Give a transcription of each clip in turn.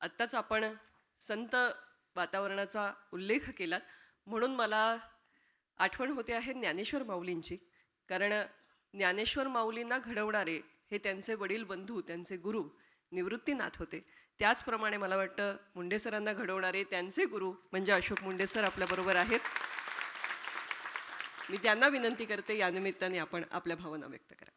आत्ताच आपण संत वातावरणाचा उल्लेख केलात म्हणून मला आठवण होते आहे ज्ञानेश्वर माऊलींची. कारण ज्ञानेश्वर माऊलींना घडवणारे हे त्यांचे वडील बंधू, त्यांचे गुरु निवृत्तीनाथ होते. त्याचप्रमाणे मला वाटतं मुंडे सरांना घडवणारे त्यांचे गुरु म्हणजे अशोक मुंडे सर आपल्याबरोबर आहेत. मी त्यांना विनंती करते या निमित्ताने आपण आपल्या भावना व्यक्त करा.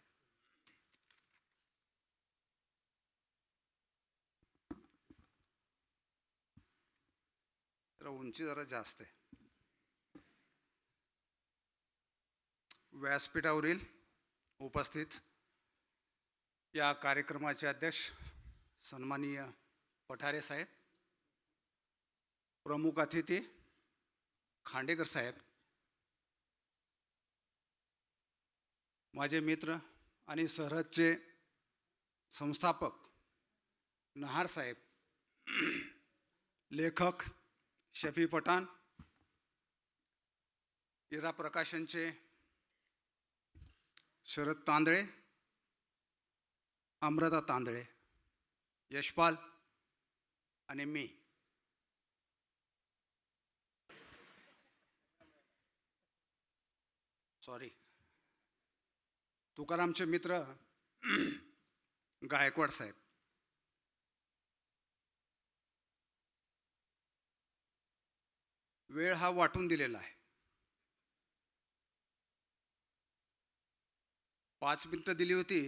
उंची जरा जास्त आहे. व्यासपीठावरील उपस्थित या कार्यक्रमाचे अध्यक्ष सन्माननीय पठारे साहेब, प्रमुख अतिथी खांडेकर साहेब, माझे मित्र आणि सरहदचे संस्थापक नहार साहेब, लेखक शफी पठाण, इरा प्रकाशनचे शरद तांदळे, अमृता तांदळे, यशपाल आणि मी. तुकारामचे मित्र गायकवाड साहेब, वेळ हा वाटून दिलेला आहे. 5 मिनिटं दिली होती,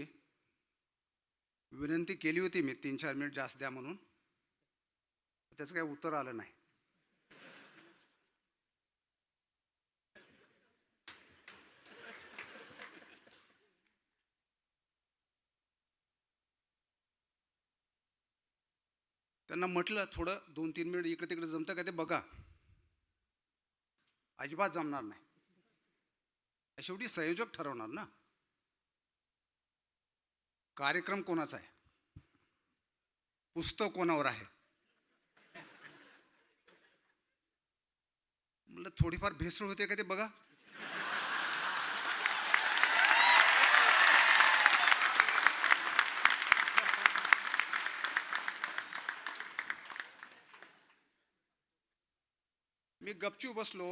विनंती केली होती मी 3-4 मिनिट जास्त द्या म्हणून, त्याचं काही उत्तर आलं नाही. त्यांना म्हटलं थोडं 2-3 मिनिट इकडे तिकडे जमतं का ते बघा. अजिबात जमणार नाही. शेवटी संयोजक ठरवणार ना. कार्यक्रम कोणाचा आहे, पुस्तक कोणावर आहे. म्हणलं थोडीफार भेसळ होते का ते बघा. मी गपचूप बसलो,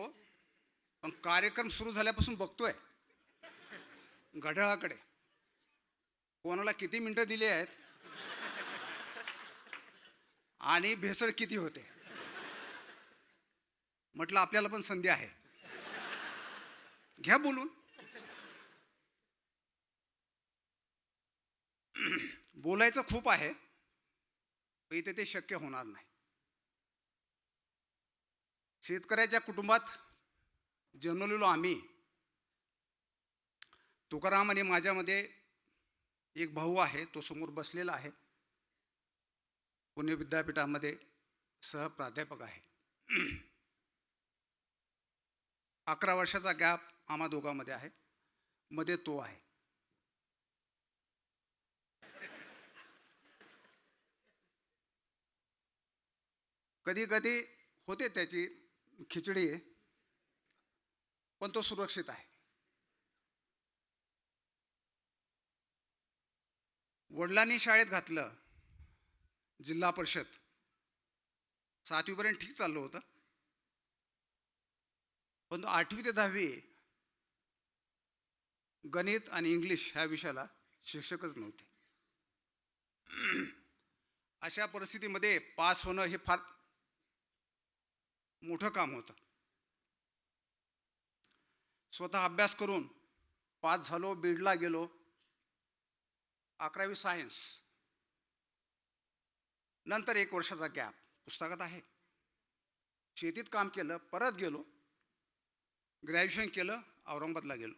पण कार्यक्रम सुरू झाल्यापासून बघतोय घड्याळाकडे कोणाला किती मिनिटं दिली आहेत आणि भेसळ किती होते. म्हटलं आपल्याला पण संधी आहे, घ्या बोलून. बोलायचं खूप आहे, पण इथे ते शक्य होणार नाही. शेतकऱ्याच्या कुटुंबात जन्मलेलो आम्ही. तुकाराम आणि माझ्यामध्ये एक भाऊ आहे, तो समोर बसलेला आहे, पुणे विद्यापीठामध्ये सहप्राध्यापक आहे. 11 वर्षाचा गॅप आम्हा दोघांमध्ये आहे, मध्ये तो आहे. कधी कधी होते त्याची खिचडी, पण तो सुरक्षित आहे. वडिलांनी शाळेत घातलं, जिल्हा परिषद 7वीपर्यंत ठीक चाललं होतं, पण 8वी ते 10वी गणित आणि इंग्लिश ह्या विषयाला शिक्षकच नव्हते. अशा परिस्थितीमध्ये पास होणं हे फार मोठं काम होतं. स्वतः अभ्यास करून पास झालो, बीडला गेलो. 11वी सायन्स, नंतर 1 वर्षाचा गॅप पुस्तकात आहे. शेतीत काम केलं, परत गेलो, ग्रॅज्युएशन केलं, औरंगाबादला गेलो.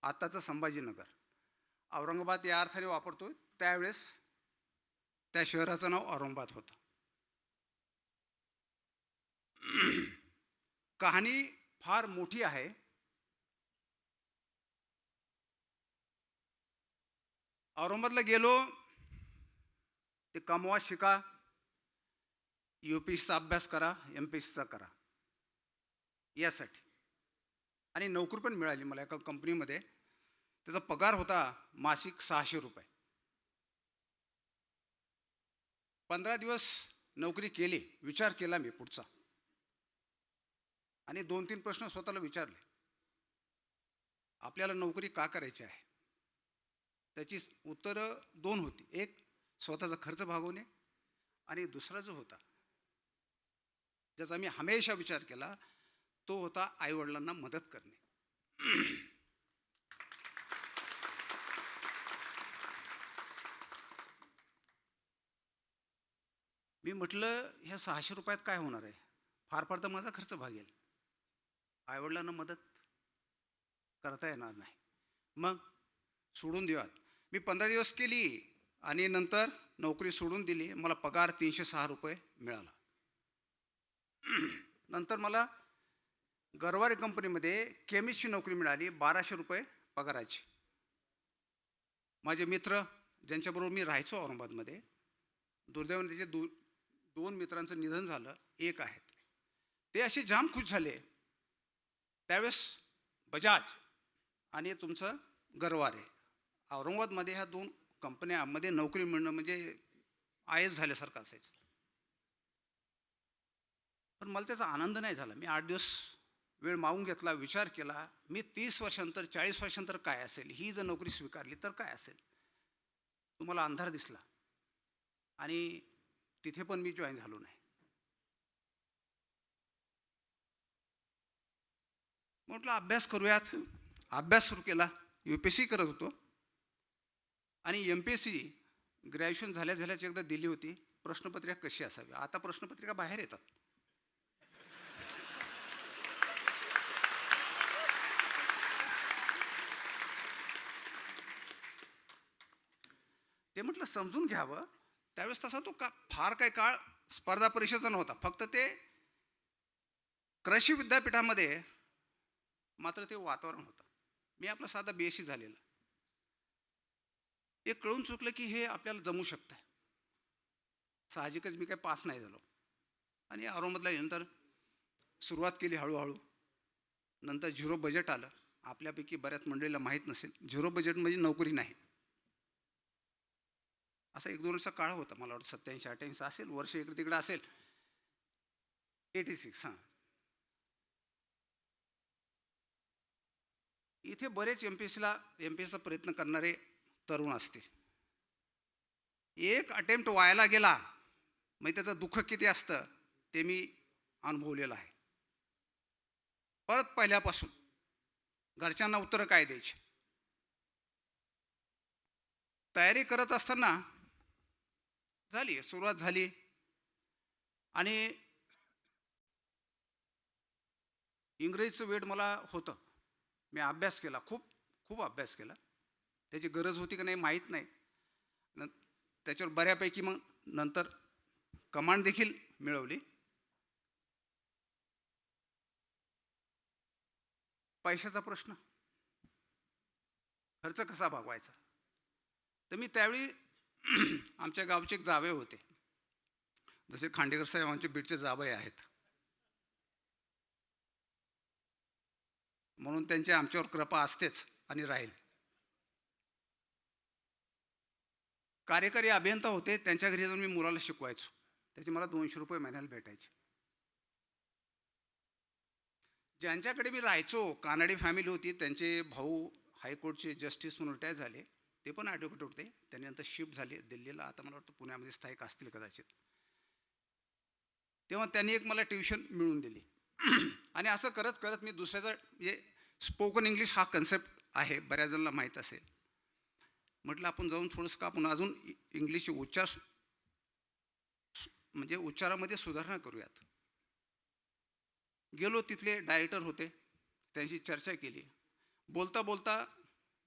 आत्ताचं संभाजीनगर, औरंगाबाद या अर्थाने वापरतोय, त्यावेळेस त्या शहराचं नाव औरंगाबाद होतं. कहाणी फार मोठी आहे. औरंगाबादला गेलो, ते कमवा, शिका, UPSCचा अभ्यास करा, MPSCचा करा यासाठी. आणि नोकरी पण मिळाली मला एका कंपनीमध्ये. त्याचा पगार होता मासिक 600 रुपये. 15 दिवस नोकरी केली, विचार केला मी पुढचा आणि 2-3 प्रश्न स्वतःला विचारले. आपल्याला नोकरी का करायची आहे? त्याची उत्तरं 2 होती. एक, स्वतःचा खर्च भागवणे आणि दुसरा जो होता, ज्याचा मी हमेशा विचार केला, तो होता आईवडिलांना मदत करणे. मी म्हटलं ह्या 600 रुपयात काय होणार आहे? फार फार तर माझा खर्च भागेल. आईवडिलांना मदत करता येणार नाही. मग सोडून देऊयात. मी 15 दिवस केली आणि नंतर नोकरी सोडून दिली. मला पगार 306 रुपये मिळाला. नंतर मला गरवारे कंपनीमध्ये केमिस्टची नोकरी मिळाली, 1200 रुपये पगाराची. माझे मित्र ज्यांच्याबरोबर मी राहायचो औरंगाबादमध्ये, दुर्दैवाने त्याचे दोन मित्रांचं निधन झालं. एक आहेत, ते असे जाम खुश झाले. त्यावेळेस बजाज आणि तुमचं गरवारे, औरंगाबादमध्ये ह्या 2 कंपन्यामध्ये नोकरी मिळणं म्हणजे आयस झाल्यासारखं असायचं. पण मला त्याचा आनंद नाही झाला. मी 8 दिवस वेळ मागून घेतला, विचार केला. मी 30 वर्षांतर 40 वर्षांतर काय असेल, ही जर नोकरी स्वीकारली तर काय असेल. तुम्हाला अंधार दिसला आणि तिथे पण मी जॉईन झालो नाही. म्हटलं अभ्यास करूयात. अभ्यास सुरू केला. UPSC करत होतो आणि MPSC ग्रॅज्युएशन झाल्याच एकदा दिली होती. प्रश्नपत्रिका कशी असावी? आता प्रश्नपत्रिका बाहेर येतात. ते म्हटलं समजून घ्यावं. त्यावेळेस तसा तो फार काही काळ स्पर्धा परीक्षेचा नव्हता. फक्त ते कृषी विद्यापीठामध्ये मात्र ते वातावरण होतं. मी आपला साधा BSc झालेला. एक कळून चुकलं की हे आपल्याला जमू शकतं. साहजिकच मी काही पास नाही झालो आणि औरंगाबादला नंतर सुरुवात केली हळूहळू. नंतर 0 बजेट आलं. आपल्यापैकी बऱ्याच मंडळीला माहीत नसेल, 0 बजेट म्हणजे नोकरी नाही. असा 1-2 वर्षाचा काळ होता. मला वाटतं 87-88 असेल, वर्ष इकडे तिकडे असेल. 86. हां. इथे बरेच MPSCचा प्रयत्न करणारे तरुण असतील. एक अटेम्प्ट व्हायला गेला म्हणजे त्याचं दुःख किती असतं ते मी अनुभवलेलं आहे. परत पहिल्यापासून घरच्यांना उत्तरं काय द्यायची. तयारी करत असताना सुरुवात झाली आणि इंग्रजीचं वेड मला होतं. मी अभ्यास केला, खूप अभ्यास केला. त्याची गरज होती का नाही माहीत नाही. त्याच्यावर बऱ्यापैकी मग नंतर कमांड देखील मिळवली. पैशाचा प्रश्न, खर्च कसा भागवायचा. तर मी त्यावेळी आमच्या गावचे एक जावई होते, जसे खांडेकर साहेब आमचे बीडचे जावई आहेत, म्हणून त्यांची आमच्यावर कृपा असतेच आणि राहील. कार्यकारी अभियंता होते. त्यांच्या घरी जाऊन मी मुलाला शिकवायचो. त्याचे मला 200 रुपये महिन्याला भेटायचे. ज्यांच्याकडे मी राहायचो, कानडी फॅमिली होती. त्यांचे भाऊ हायकोर्टचे जस्टिस म्हणून रिटायर झाले. ते पण ॲडव्होकेट होते. त्यांनी नंतर शिफ्ट झाले दिल्लीला. आता मला वाटतं पुण्यामध्ये स्थायिक असतील कदाचित. तेव्हा त्यांनी एक मला ट्युशन मिळवून दिली. आणि असं करत करत मी दुसऱ्याचा म्हणजे स्पोकन इंग्लिश हा कन्सेप्ट आहे, बऱ्याच जणांना माहीत असेल. म्हटलं आपण जाऊन थोडंसं का आपण अजून इंग्लिशचे उच्चार म्हणजे उच्चारामध्ये सुधारणा करूयात. गेलो, तिथले डायरेक्टर होते, त्यांची चर्चा केली. बोलता बोलता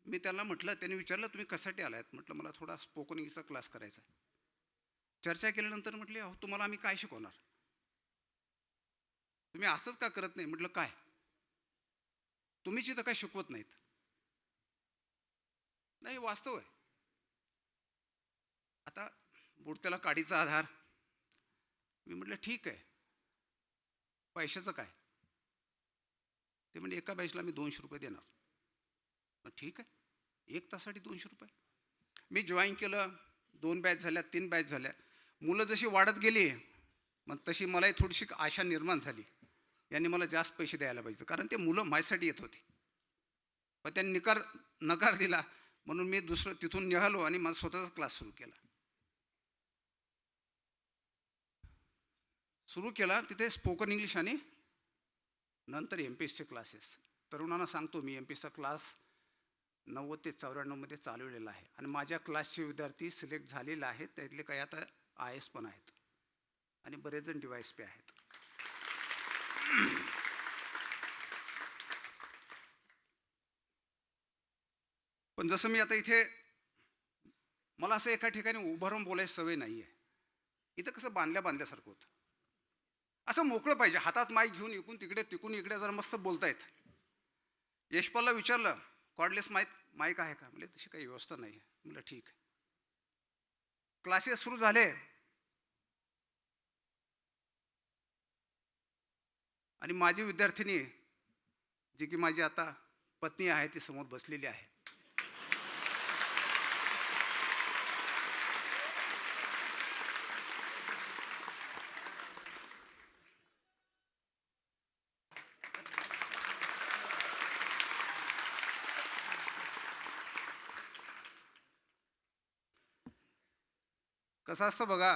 मी त्यांना म्हटलं, त्यांनी विचारलं तुम्ही कशासाठी आलात. म्हटलं मला थोडा स्पोकन इंग्लिशचा क्लास करायचा. चर्चा केल्यानंतर म्हटले अहो तुम्हाला आम्ही काय शिकवणार, तुम्ही असंच का करत नाही. म्हटलं काय, तुम्हीच इथं काय शिकवत नाहीत. नाही वास्तव आहे. आता बुडत्याला काडीचा आधार. मी म्हटलं ठीक आहे, पैशाचं काय. ते म्हणजे एका बॅचला मी 200 रुपये देणार. मग ठीक आहे, 1 तासासाठी 200 रुपये. मी जॉईन केलं. 2 बॅच झाल्या, 3 बॅच झाल्या. मुलं जशी वाढत गेली मग तशी मलाही थोडीशी आशा निर्माण झाली, यांनी मला जास्त पैसे द्यायला पाहिजे, कारण ते मुलं माझ्यासाठी येत होती. पण त्यांनी नकार दिला, म्हणून मी तिथून निघालो आणि माझा स्वतःचा क्लास सुरू केला. तिथे स्पोकन इंग्लिश आणि नंतर MPSCचे क्लासेस. तरुणांना सांगतो, मी MPSCचा क्लास 90 ते 94मध्ये चालवलेला आहे आणि माझ्या क्लासचे विद्यार्थी सिलेक्ट झालेले आहेत. त्यातले काही आता IAS पण आहेत आणि बरेच जण DYSP आहेत. पण जसं मी आता इथे, मला असं एका ठिकाणी उभं राहून बोलायची सवय नाही आहे. इथं कसं बांधल्यासारखं होतं. असं मोकळं पाहिजे, हातात माईक घेऊन इकून तिकडे तिकून इकडे जरा मस्त बोलतायत. यशपालला विचारलं, कॉर्डलेस माईक आहे का? म्हणजे तशी काही व्यवस्था नाही आहे. म्हटलं ठीक आहे. क्लासेस सुरू झाले आणि माझी विद्यार्थिनी, जी की माझी आता पत्नी आहे, ती समोर बसलेली आहे. कसं असतं बघा,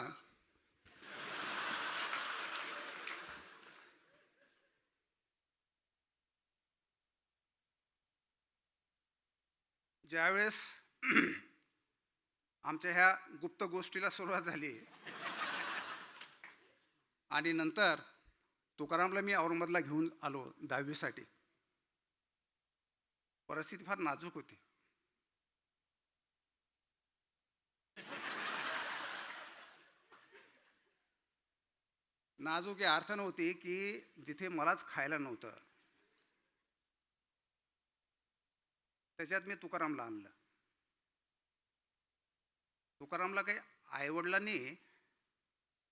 ज्यावेळेस आमच्या ह्या गुप्त गोष्टीला सुरुवात झाली आणि नंतर तुकारामला मी औरंगाबादला घेऊन आलो 10वीसाठी, परिस्थिती फार नाजूक होती. नाजूक या अर्थ नव्हती की जिथे मलाच खायला नव्हतं, त्याच्यात मी तुकारामला आणलं. तुकारामला काही आईवडिलांनी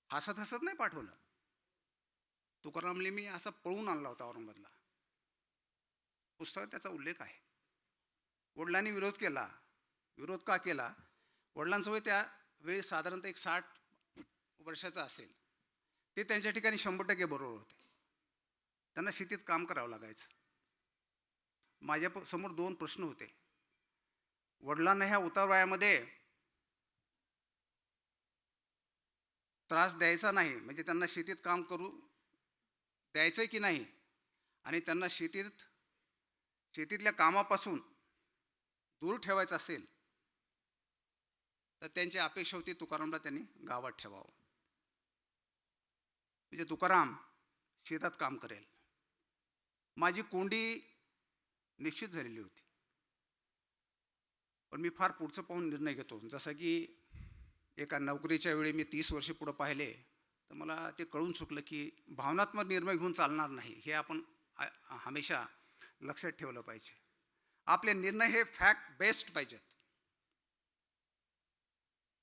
हसत हसत नाही पाठवलं. तुकारामला मी असा पळून आणला होता औरंगाबादला. पुस्तकात त्याचा उल्लेख आहे. वडिलांनी विरोध केला. विरोध का केला? वडिलांचं वय त्यावेळी साधारणतः 60 वर्षाचं असेल. ते त्यांच्या ठिकाणी 100% बरोबर होते. त्यांना शेतीत काम करावं लागायचं. माझ्या समोर 2 प्रश्न होते. वडिलांना ह्या उतार वयामध्ये त्रास द्यायचा नाही, म्हणजे त्यांना शेतीत काम करू द्यायचं की नाही, आणि त्यांना शेतीतल्या कामापासून दूर ठेवायचं असेल तर त्यांची अपेक्षा होती तुकारामला त्यांनी गावात ठेवावं. म्हणजे तुकाराम शेतात काम करेल. माझी कोंडी निश्चित झालेली होती. पण मी फार पुढचं पाहून निर्णय घेतो. जसं की एका नोकरीच्या वेळी मी 30 वर्षे पुढे पाहिले तर मला ते कळून चुकलं की भावनात्मक निर्णय घेऊन चालणार नाही. हे आपण हमेशा लक्षात ठेवलं पाहिजे. आपले निर्णय हे फॅक्ट बेस्ड पाहिजेत.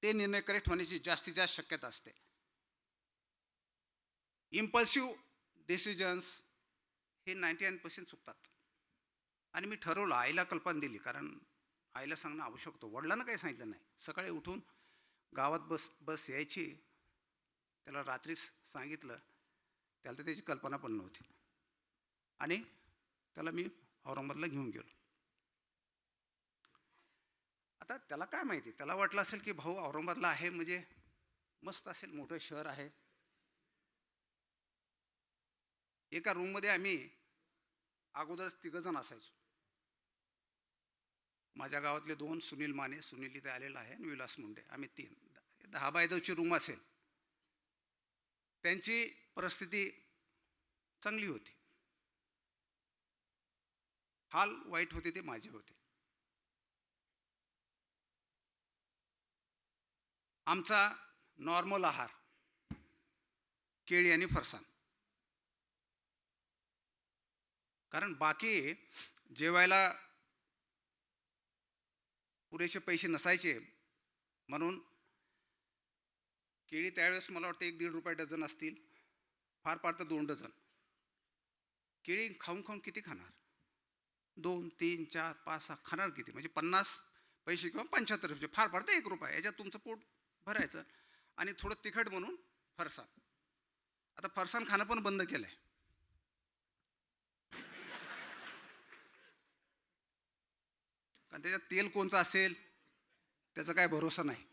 ते निर्णय करेक्ट होण्याची जास्तीत जास्त शक्यता असते. इम्पल्सिव्ह डिसिजन्स हे 99% चुकतात. आणि मी ठरवलं, आईला कल्पना दिली, कारण आईला सांगणं आवश्यक होतं. वडिलांना काही सांगितलं नाही. सकाळी उठून गावात बस यायची, त्याला रात्रीच सांगितलं. त्याला तर त्याची कल्पना पण नव्हती. आणि त्याला मी औरंगाबादला घेऊन गेलो. आता त्याला काय माहिती, त्याला वाटलं असेल की भाऊ औरंगाबादला आहे म्हणजे मस्त असेल, मोठं शहर आहे. एका रूममध्ये आम्ही अगोदरच 3 जण असायचो. माझ्या गावातले 2, सुनील माने, सुनील इथे आलेला आहे, आणि विलास मुंडे, आम्ही 3. 10 बाय 10ची रूम असेल. त्यांची परिस्थिती चांगली होती. हाल वाईट होते ते माझे होते. आमचा नॉर्मल आहार केळी आणि फरसाण, कारण बाकी जेवायला पुरेसे पैसे नसायचे. म्हणून केळी त्यावेळेस मला वाटतं 1-1.5 रुपये डझन असतील, फार फार तर 2 डझन. केळी खाऊन खाऊन किती खाणार? 2, 3, 4, 5, 6 खाणार किती? म्हणजे 50 पैसे किंवा 75 पैसे, फार फार तर 1 रुपया, याच्यात तुमचं पोट भरायचं. आणि थोडं तिखट म्हणून फरसाण. आता फरसाण खाणं पण बंद केलं आहे. कारण त्याच्यात तेल कोणचं असेल त्याचा काय भरोसा नाही.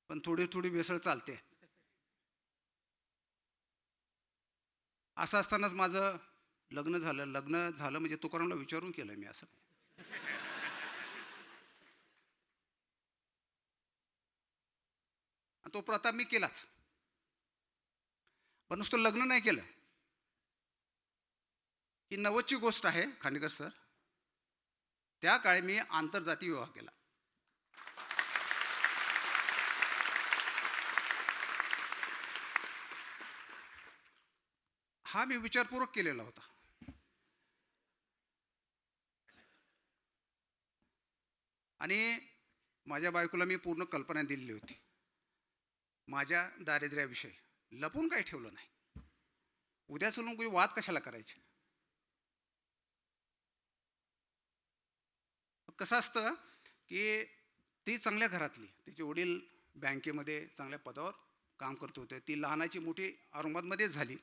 पण थोडी थोडी भेसळ चालते. असं असतानाच माझं लग्न झालं. लग्न झालं म्हणजे तुकारामला विचारून केलं मी असं. आणि तो प्रताप मी केलाच. पण नुसतं लग्न नाही केलं. ही 90ची गोष्ट आहे खांडेकर सर. त्या काळी मी आंतरजातीय विवाह केला. हा मी विचारपूर्वक केलेला होता. आणि माझ्या बायकोला मी पूर्ण कल्पना दिलेली होती माझ्या दारिद्र्याविषयी. लपून काही ठेवलं नाही. उद्या चलून कोणी वाद कशाला करायचे. कसं असतं की ती चांगल्या घरातली, तिचे वडील बँकेमध्ये चांगल्या पदावर काम करत होते. ती लहानाची मोठी औरंगाबादमध्येच झाली.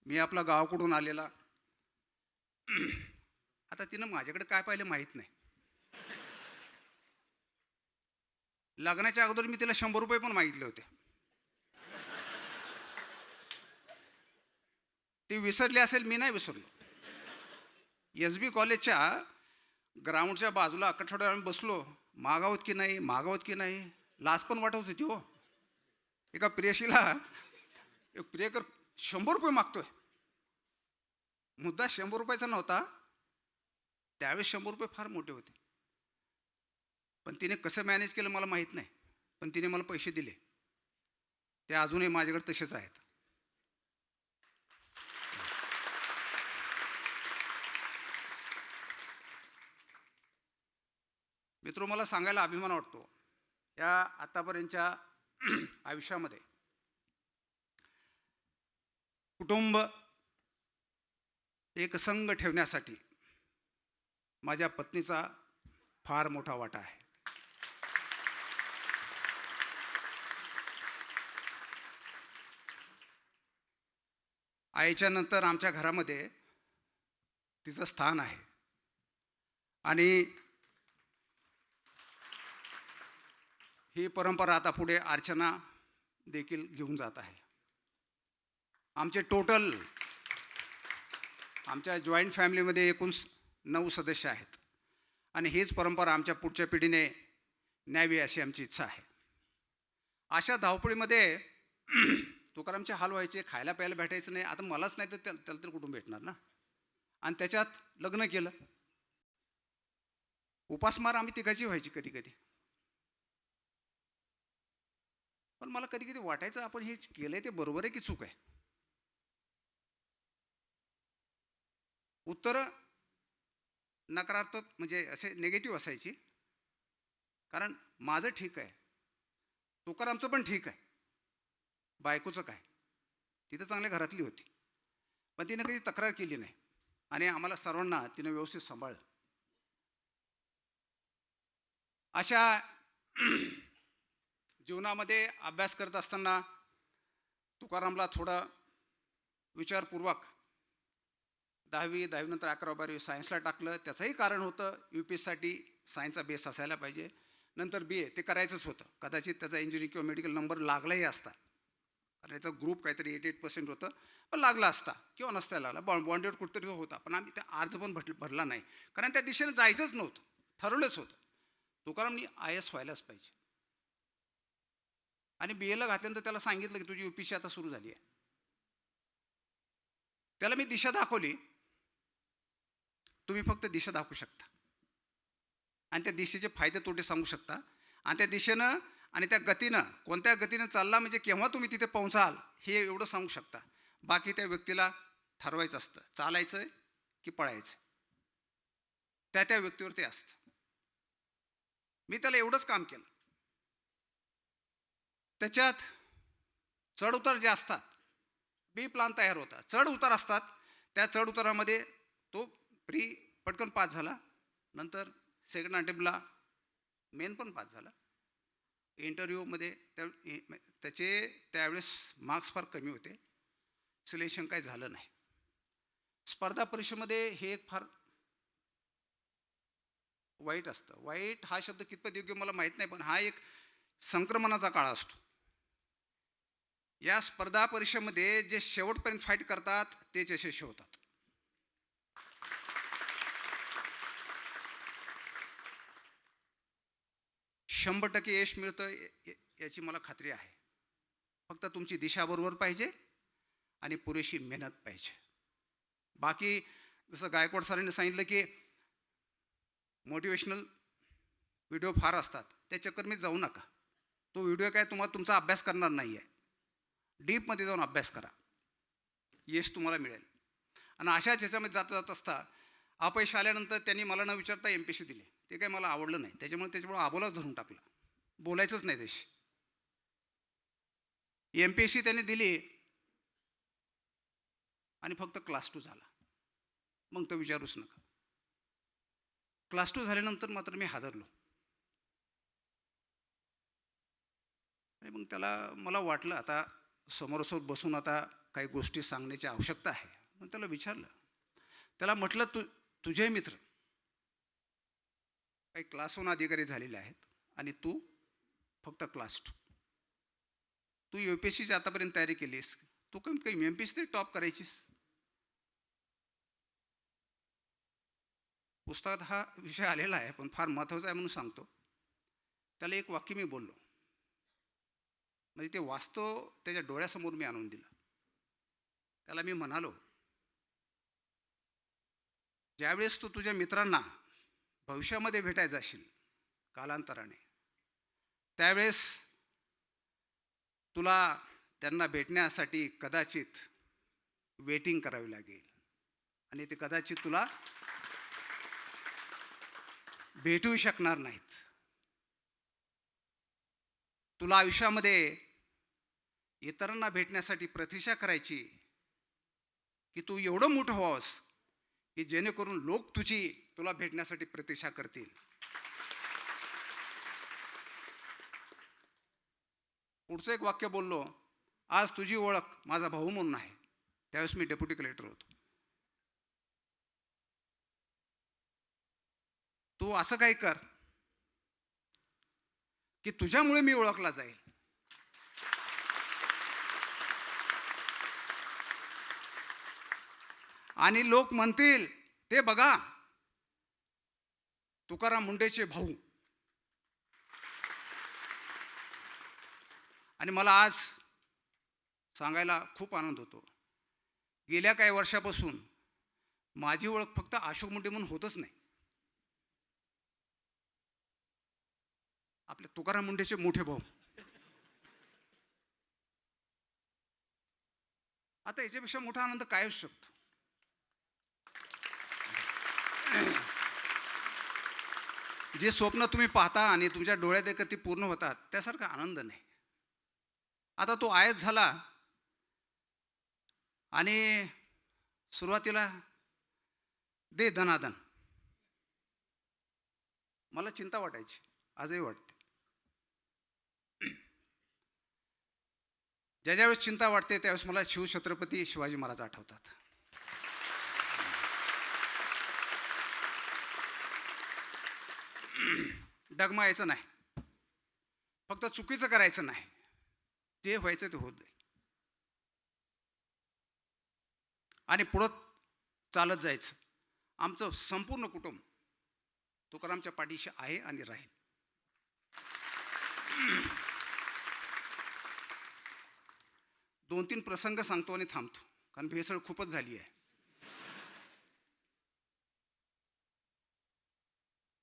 मी आपला गावाकडून आलेला. आता तिनं माझ्याकडे काय पाहिलं माहीत नाही. लग्नाच्या अगोदर मी तिला 100 रुपये पण मागितले होते. ती विसरली असेल, मी नाही विसरलो. SB कॉलेजच्या ग्राउंडच्या बाजूला अख्खा आम्ही बसलो. मागावत की नाही, मागावत की नाही, लाज पण वाटत होती हो. एका प्रेयसीला एक प्रियकर 100 रुपये मागतोय. मुद्दा 100 रुपयाचा नव्हता. त्यावेळेस 100 रुपये फार मोठे होते. पण तिने कसं मॅनेज केलं मला माहीत नाही. पण तिने मला पैसे दिले. ते अजूनही माझ्याकडे तसेच आहेत. मित्र, मला सांगायला अभिमान वाटतो या आतापर्यंतच्या आयुष्यामध्ये कुटुंब एकसंग ठेवण्यासाठी माझ्या पत्नीचा फार मोठा वाटा आहे. आईच्या नंतर आमच्या घरामध्ये तिचं स्थान आहे. आणि ही परंपरा आता पुढे अर्चना देखील घेऊन जात आहे. आमचे टोटल आमच्या जॉईंट फॅमिलीमध्ये एकूण 9 सदस्य आहेत. आणि हीच परंपरा आमच्या पुढच्या पिढीने न्यावी अशी आमची इच्छा आहे. अशा धावपळीमध्ये तुकारामचे हाल व्हायचे, खायला प्यायला भेटायचं नाही. आता मलाच नाही तर त्याला तर कुठून भेटणार ना. आणि त्याच्यात लग्न केलं. उपासमार आम्ही तिघाची व्हायची कधी कधी. पण मला कधी कधी वाटायचं आपण हे केलंय ते बरोबर आहे की चूक आहे. उत्तर नकारात्मक म्हणजे असे निगेटिव्ह असायची. कारण माझं ठीक आहे, तुकारामचं पण ठीक आहे, बायकोचं काय. ती तर चांगल्या घरातली होती. पण तिने कधी तक्रार केली नाही. आणि आम्हाला सर्वांना तिने व्यवस्थित सांभाळलं. अशा जीवनामध्ये अभ्यास करत असताना तुकारामला थोडं विचारपूर्वक 10वी नंतर 11वी 12वी सायन्सला टाकलं. त्याचंही कारण होतं UPSCसाठी सायन्सचा बेस असायला पाहिजे. नंतर BA ते करायचंच होतं. कदाचित त्याचा इंजिनिअरिंग किंवा मेडिकल नंबर लागलाही असता. कारण याचा ग्रुप काहीतरी 88% होतं. पण लागला असता किंवा नसता लागला. बॉन्डेड कुठतरी होता. पण आम्ही त्या अर्ज पण भरला नाही. कारण त्या दिशेने जायचंच नव्हतं. ठरवलंच होतं तुकारामनी IAS व्हायलाच पाहिजे. आणि BAला घातल्यानंतर त्याला सांगितलं की तुझी UPSC आता सुरू झाली आहे. त्याला मी दिशा दाखवली. तुम्ही फक्त दिशा दाखवू शकता आणि त्या दिशेचे फायदे तोटे सांगू शकता. आणि त्या दिशेनं आणि त्या गतीनं कोणत्या गतीनं चालला म्हणजे केव्हा तुम्ही तिथे पोहोचाल हे एवढं सांगू शकता. बाकी त्या व्यक्तीला ठरवायचं असतं चालायचं आहे की पळायचं. त्या व्यक्तीवर ते असतं. मी त्याला एवढंच काम केलं. त्याच्यात चढ उतार जे असतात, B प्लान तयार होता. चढ उतार असतात. त्या चढ उतारामध्ये तो पटकन पास झाला. नंतर सेकंड अटेम्प्टला मेन पण पास झाला. इंटरव्ह्यूमध्ये त्या त्याचे त्यावेळेस मार्क्स फार कमी होते, सिलेक्शन काही झालं नाही. स्पर्धा परीक्षेमध्ये हे एक फार वाईट असतं. वाईट हा शब्द कितपत योग्य मला माहीत नाही, पण हा एक संक्रमणाचा काळ असतो. या स्पर्धा परीक्षेमध्ये जे शेवटपर्यंत फाईट करतात तेच यशस्वी होतात. शंभर टक्के यश मिळतं याची मला खात्री आहे. फक्त तुमची दिशा बरोबर पाहिजे आणि पुरेशी मेहनत पाहिजे. बाकी जसं गायकवाड सरांनी सांगितलं की मोटिवेशनल व्हिडिओ फार असतात, त्या चक्करमध्ये जाऊ नका. तो व्हिडिओ काय तुम्हाला तुमचा अभ्यास करणार नाही आहे. डीपमध्ये जाऊन अभ्यास करा, यश तुम्हाला मिळेल. आणि अशाच ह्याच्यामध्ये जाता जात असता अपयश आल्यानंतर त्यांनी मला न विचारता MPSC दिली. ते काही मला आवडलं नाही, त्याच्यामुळे आबोलाच धरून टाकलं, बोलायचंच नाही त्याशी. MPSC त्यांनी दिली आणि फक्त क्लास 2 झाला. मग तो विचारूच नका. क्लास 2 झाल्यानंतर मात्र मी हादरलो. आणि मग मला वाटलं आता समोरासमोर बसून आता काही गोष्टी सांगण्याची आवश्यकता आहे. मग त्याला विचारलं, त्याला म्हटलं तुझे मित्र काही क्लास 1 अधिकारी झालेले आहेत आणि तू फक्त क्लास 2. तू UPSCची आतापर्यंत तयारी केलीस, तू कमीत कमी MPSC तरी टॉप करायचीस. पुस्तकात हा विषय आलेला आहे, पण फार महत्त्वाचा आहे म्हणून सांगतो. त्याला एक वाक्य मी बोललो, म्हणजे ते वास्तव त्याच्या डोळ्यासमोर मी आणून दिलं. त्याला मी म्हणालो, ज्यावेळेस तू तुझ्या मित्रांना भविष्यामध्ये भेटायला जाशील कालांतराने, त्यावेळेस तुला त्यांना भेटण्यासाठी कदाचित वेटिंग करावी लागेल आणि ते कदाचित तुला भेटू शकणार नाहीत. तुला आयुष्यामध्ये इतरांना भेटण्यासाठी प्रतीक्षा करायची की तू एवढं मोठं व्हावंस की जेणेकरून लोक तुला भेटण्यासाठी प्रतीक्षा करतील. पुढचं एक वाक्य बोललो, आज तुझी ओळख माझा भाऊ म्हणून आहे. त्यावेळेस मी डेप्युटी कलेक्टर होतो. तू असं काही कर की तुझ्यामुळे मी ओळखला जाईल. आणि लोक म्हणतील, ते बघा तुकाराम मुंडेचे भाऊ. आणि मला आज सांगायला खूप आनंद होतो, गेल्या काही वर्षापासून माझी ओळख फक्त अशोक मुंडे म्हणून होतच नाही, आपले तुकाराम मुंडेचे मोठे भाऊ. आता याच्यापेक्षा मोठा आनंद काय असू शकतो? जे स्वप्न तुम्ही पाहता आणि तुमच्या डोळ्यात एकत ती पूर्ण होतात, त्यासारखा आनंद नाही. आता तो आयत झाला आणि सुरुवातीला दे धनाधन. मला चिंता वाटायची, आजही वाटते. ज्यावेळेस चिंता वाटते त्यावेळेस मला शिवछत्रपती शिवाजी महाराज आठवतात. डगमायचं नाही, फक्त चुकीचं करायचं नाही, जे व्हायचं ते होत जाईल आणि पुढं चालत जायचं. आमचं संपूर्ण कुटुंब तुकारामच्या पाठीशी आहे आणि राहील. दोन तीन प्रसंग सांगतो आणि थांबतो, कारण भेसळ खूपच झाली आहे.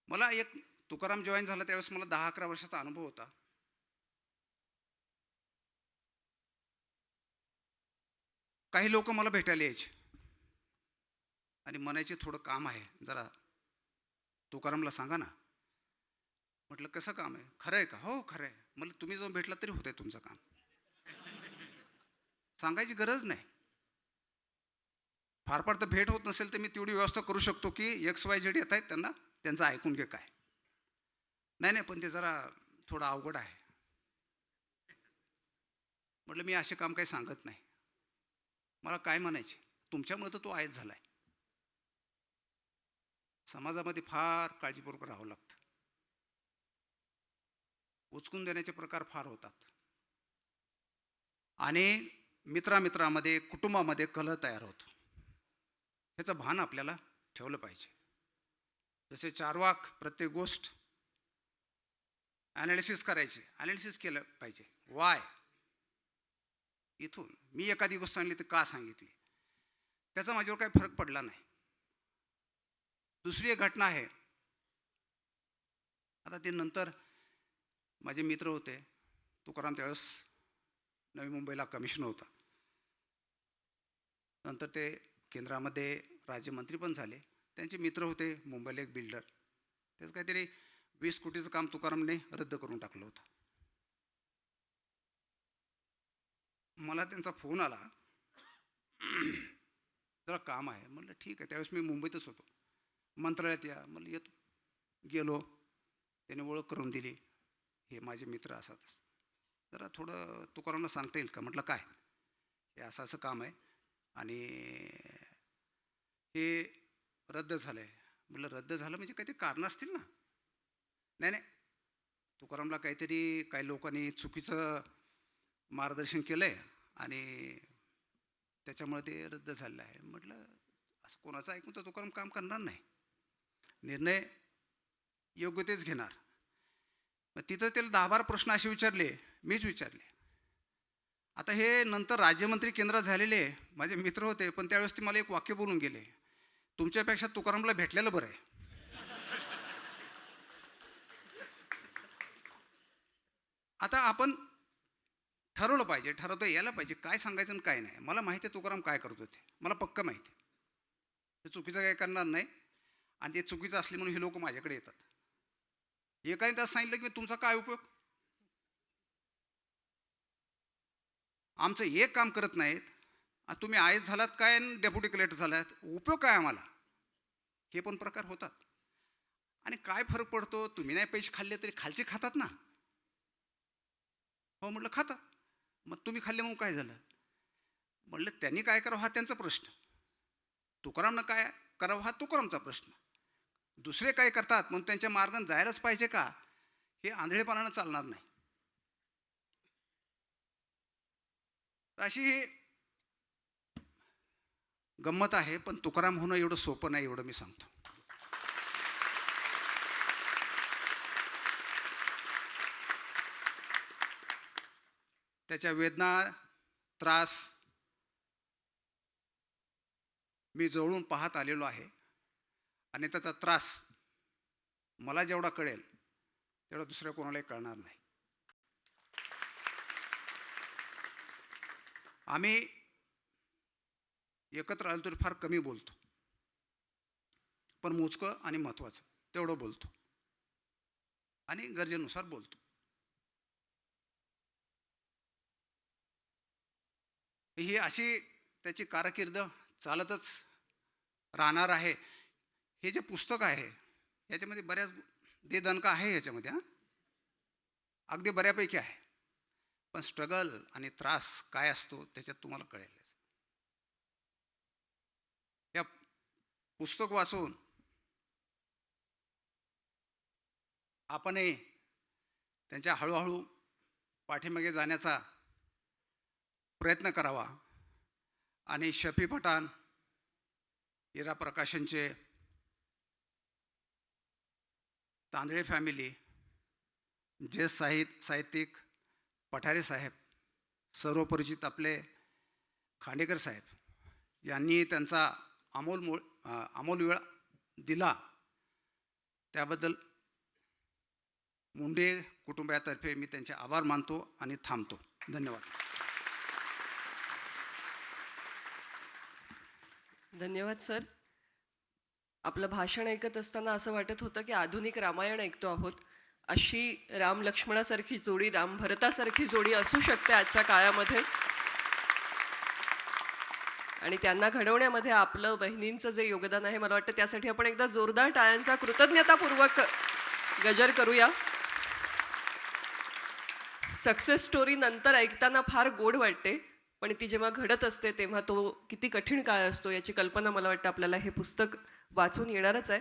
मला एक तुकाराम जॉईन झाला त्यावेळेस मला 10-11 वर्षाचा अनुभव होता. काही लोक मला भेटायला यायचे आणि म्हणायचे, थोडं काम आहे, जरा तुकारामला सांगा ना. म्हटलं कसं काम आहे? खरं आहे का? हो खरं आहे. मला तुम्ही जाऊन भेटला तरी होतंय तुमचं काम, सांगायची गरज नाही. फार फार तर भेट होत नसेल तर मी तेवढी व्यवस्था करू शकतो की XYZ येत आहेत, त्यांना त्यांचं ऐकून घे. काय नाही, पण ते जरा थोडं अवघड आहे. म्हटलं मी असे काम काही सांगत नाही. मला काय म्हणायचे, तुमच्यामुळे तर तो आयच झाला आहे. समाजामध्ये फार काळजीपूर्वक राहावं लागतं. उचकून देण्याचे प्रकार फार होतात आणि मित्रामित्रामध्ये कुटुंबामध्ये कलह तयार होतो. ह्याचं भान आपल्याला ठेवलं पाहिजे. जसे चार्वाक प्रत्येक गोष्ट ॲनालिसिस करायचे, ॲनालिसिस केलं पाहिजे. वाय, इथून मी एखादी गोष्ट सांगली तर का सांगितली, त्याचा माझ्यावर काही फरक पडला नाही. दुसरी एक घटना आहे. आता ते नंतर माझे मित्र होते. तुकाराम त्यावेळेस नवी मुंबईला कमिशनर होता. नंतर ते केंद्रामध्ये राज्यमंत्री पण झाले. त्यांचे मित्र होते मुंबईला एक बिल्डर. त्याचं काहीतरी 20 कोटीचं काम तुकारामने रद्द करून टाकलं होतं. मला त्यांचा फोन आला, जरा काम आहे. म्हटलं ठीक आहे. त्यावेळेस मी मुंबईतच होतो. मंत्रालयात या, म्हणलं येतो. गेलो. त्याने ओळख करून दिली, हे माझे मित्र असतात. जरा थोडं तुकारामला सांगता येईल का? म्हटलं काय, हे असं असं काम आहे आणि हे रद्द झालं आहे. म्हटलं रद्द झालं म्हणजे काहीतरी कारणं असतील ना? नाही नाही, तुकारामला काहीतरी काही लोकांनी चुकीचं मार्गदर्शन केलं आहे आणि त्याच्यामुळे ते रद्द झालेलं आहे. म्हटलं असं कोणाचं ऐकून तर तुकाराम काम करणार नाही. निर्णय योग्य तेच घेणार. मग तिथं त्याला 10-12 प्रश्न असे विचारले, मीच विचारले. आता हे नंतर राज्यमंत्री केंद्रात झालेले माझे मित्र होते, पण त्यावेळेस ते मला एक वाक्य बोलून गेले, तुमच्यापेक्षा तुकारामला भेटलेलं बरं आहे. आता आपण ठरवलं पाहिजे, ठरवता यायला पाहिजे काय सांगायचं आणि काय नाही. मला माहिती आहे तुकाराम काय करत होते, मला पक्का माहिती आहे. ते चुकीचं काय करणार नाही आणि ते चुकीचं असले म्हणून हे लोक माझ्याकडे येतात. एकाने त्यात सांगितलं की तुमचा काय उपयोग, आमचं एक काम करत नाहीत, तुम्ही आय एस झालात काय आणि डेप्युटी कलेक्टर झालात, उपयोग काय आम्हाला. हे पण प्रकार होतात. आणि काय फरक पडतो, तुम्ही नाही पैसे खाल्ले तरी खालचे खातात ना. हो म्हटलं खातात. मग तुम्ही खाल्ले म्हणून काय झालं. म्हटलं त्यांनी काय करावं हा त्यांचा प्रश्न, तुकारामनं काय करावं हा तुकारामचा प्रश्न. दुसरे काय करतात म्हणून त्यांच्या मार्गाने जायलाच पाहिजे का, हे आंधळेपणानं चालणार नाही. अशी गंमत आहे, पण तुकाराम होणं एवढं सोपं नाही, एवढं मी सांगतो. त्याच्या वेदना, त्रास मी जवळून पाहत आलेलो आहे आणि त्याचा त्रास मला जेवढा कळेल तेवढा दुसऱ्या कोणालाही कळणार नाही. आम्ही एकत्र आलो तरी फार कमी बोलतो, पण मोजकं आणि महत्त्वाचं तेवढं बोलतो आणि गरजेनुसार बोलतो. ही अशी त्याची कारकीर्द चालतच राहणार आहे. हे जे पुस्तक आहे याच्यामध्ये बऱ्याच देदणका आहे, याच्यामध्ये अगदी बऱ्यापैकी आहे, पण स्ट्रगल आणि त्रास काय असतो त्याच्यात तुम्हाला कळेल. या पुस्तक वाचून आपणही त्यांच्या हळूहळू पाठीमागे जाण्याचा प्रयत्न करावा आणि शफी पठाण, इरा प्रकाशनचे, तांदळे फॅमिली, ज्येष्ठ साहित्यिक पठारे साहेब, सर्वपरिचित आपले खांडेकर साहेब यांनी त्यांचा अमोल वेळ दिला, त्याबद्दल मुंडे कुटुंबातर्फे मी त्यांचे आभार मानतो आणि थांबतो. धन्यवाद. धन्यवाद सर. आपलं भाषण ऐकत असताना असं वाटत होतं की आधुनिक रामायण ऐकतो आहोत. अशी राम लक्ष्मणासारखी जोडी, राम भरतासारखी जोडी असू शकते आजच्या काळामध्ये, आणि त्यांना घडवण्यामध्ये आपलं बहिणींचं जे योगदान आहे, मला वाटतं त्यासाठी आपण एकदा जोरदार टाळ्यांचा कृतज्ञतापूर्वक गजर करूया. सक्सेस स्टोरी नंतर ऐकताना फार गोड वाटते, पण ती जेव्हा घडत असते तेव्हा तो किती कठीण काळ असतो याची कल्पना मला वाटतं आपल्याला हे पुस्तक वाचून येणारच आहे.